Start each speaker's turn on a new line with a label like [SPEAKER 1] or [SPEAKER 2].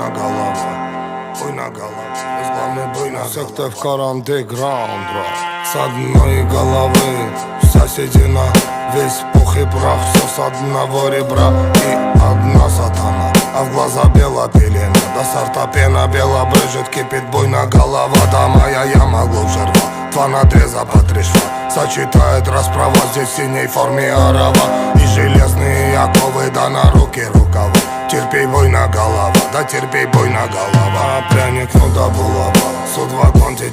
[SPEAKER 1] буйна голова, буйна голова, главный буйна голова. Все, кто в карандеграунд, с одной головы вся седина, весь пух и прах, все с одного ребра и одна сатана, а в глаза бела пелена, до сорта пена бела брызжет, кипит буйна голова, да моя яма глубже рва, два надреза по 3 шва, сочетает расправа, здесь в синей форме арава и железные оковы, да на руки рукава. Терпей, буйна голова, да терпей, буйна голова, пряник, ну да булава, судьба континент.